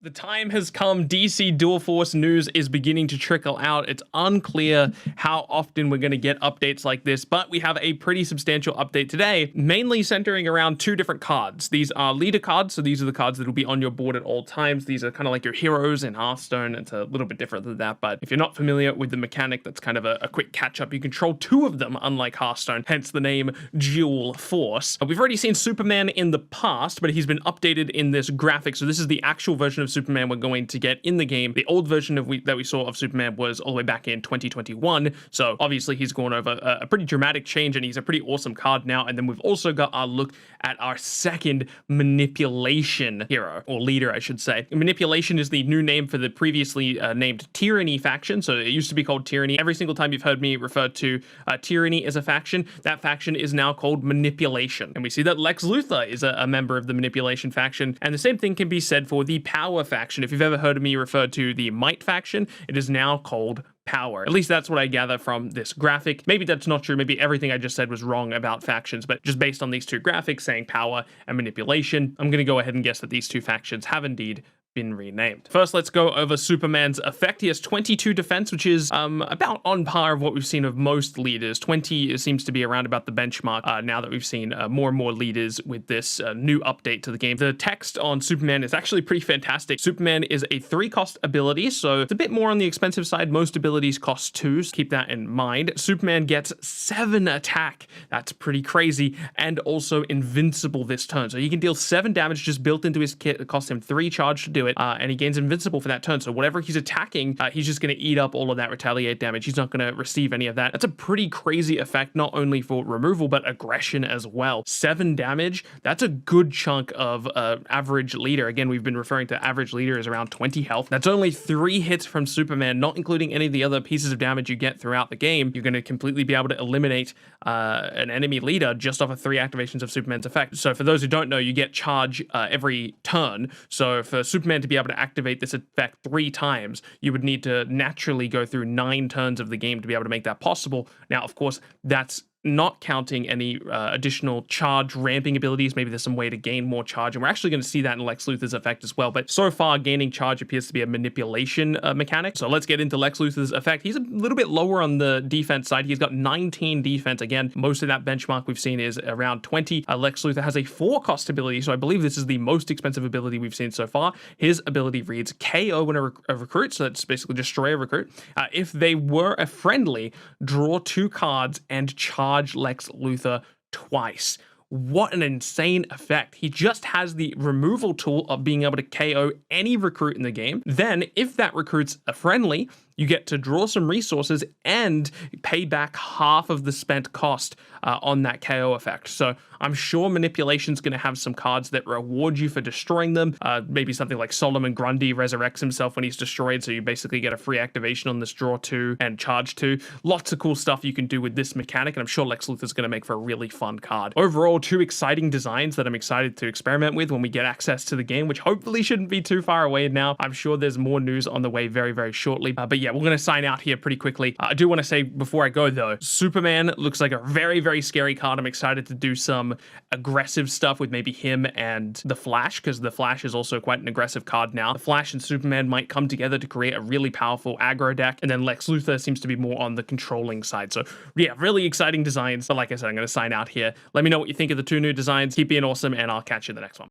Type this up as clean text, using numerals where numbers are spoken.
The time has come. DC Dual Force news is beginning to trickle out. It's unclear how often we're going to get updates like this, but we have a pretty substantial update today, mainly centering around two different cards. These are leader cards, so these are the cards that will be on your board at all times. These are kind of like your heroes in Hearthstone. It's a little bit different than that, but if you're not familiar with the mechanic, that's kind of a quick catch-up. You control two of them, unlike Hearthstone, hence the name Dual Force. We've already seen Superman in the past, but he's been updated in this graphic, so this is the actual version of Superman we're going to get in the game. The old version that we saw of Superman was all the way back in 2021, so obviously he's gone over a pretty dramatic change, and he's a pretty awesome card now. And then we've also got our look at our second manipulation hero, or leader, I should say. Manipulation is the new name for the previously named Tyranny faction, so it used to be called Tyranny. Every single time you've heard me refer to Tyranny as a faction, that faction is now called Manipulation. And we see that Lex Luthor is a member of the Manipulation faction, and the same thing can be said for the Power faction. If you've ever heard of me refer to the Might faction, it is now called Power. At least that's what I gather from this graphic. Maybe that's not true. Maybe everything I just said was wrong about factions, but just based on these two graphics saying Power and Manipulation, I'm going to go ahead and guess that these two factions have indeed been renamed. First, let's go over Superman's effect. He has 22 defense, which is about on par of what we've seen of most leaders. 20 seems to be around about the benchmark now that we've seen more and more leaders with this new update to the game. The text on Superman is actually pretty fantastic. Superman is a 3-cost ability, so it's a bit more on the expensive side. Most abilities cost 2, so keep that in mind. Superman gets 7 attack. That's pretty crazy, and also invincible this turn. So he can deal 7 damage just built into his kit. It costs him 3 charge to do it, and he gains invincible for that turn. So whatever he's attacking, he's just going to eat up all of that retaliate damage. He's not going to receive any of that. That's a pretty crazy effect, not only for removal, but aggression as well. 7 damage, that's a good chunk of average leader. Again, we've been referring to average leader as around 20 health. That's only 3 hits from Superman, not including any of the other pieces of damage you get throughout the game. You're going to completely be able to eliminate an enemy leader just off of 3 activations of Superman's effect. So for those who don't know, you get charge every turn. So for Superman to be able to activate this effect 3 times, you would need to naturally go through 9 turns of the game to be able to make that possible. Now, of course, that's not counting any additional charge ramping abilities. Maybe there's some way to gain more charge, and we're actually going to see that in Lex Luthor's effect as well. But so far, gaining charge appears to be a manipulation mechanic. So let's get into Lex Luthor's effect. He's a little bit lower on the defense side. He's got 19 defense. Again, most of that benchmark we've seen is around 20. Lex Luthor has a 4-cost ability, so I believe this is the most expensive ability we've seen so far. His ability reads KO when a recruit, so that's basically destroy a recruit. If they were a friendly, draw 2 cards and charge Lex Luthor twice. What an insane effect. He just has the removal tool of being able to KO any recruit in the game. Then, if that recruit's a friendly, you get to draw some resources and pay back half of the spent cost on that KO effect. So I'm sure Manipulation's going to have some cards that reward you for destroying them. Maybe something like Solomon Grundy resurrects himself when he's destroyed, so you basically get a free activation on this draw 2 and charge 2. Lots of cool stuff you can do with this mechanic, and I'm sure Lex Luthor's going to make for a really fun card. Overall, 2 exciting designs that I'm excited to experiment with when we get access to the game, which hopefully shouldn't be too far away now. I'm sure there's more news on the way very, very shortly. But yeah, we're going to sign out here pretty quickly. I do want to say before I go though, Superman looks like a very, very scary card. I'm excited to do some aggressive stuff with maybe him and the Flash, because the Flash is also quite an aggressive card now. The Flash and Superman might come together to create a really powerful aggro deck, and then Lex Luthor seems to be more on the controlling side. So yeah, really exciting designs. But like I said, I'm going to sign out here. Let me know what you think of the 2 new designs. Keep being awesome, and I'll catch you in the next one.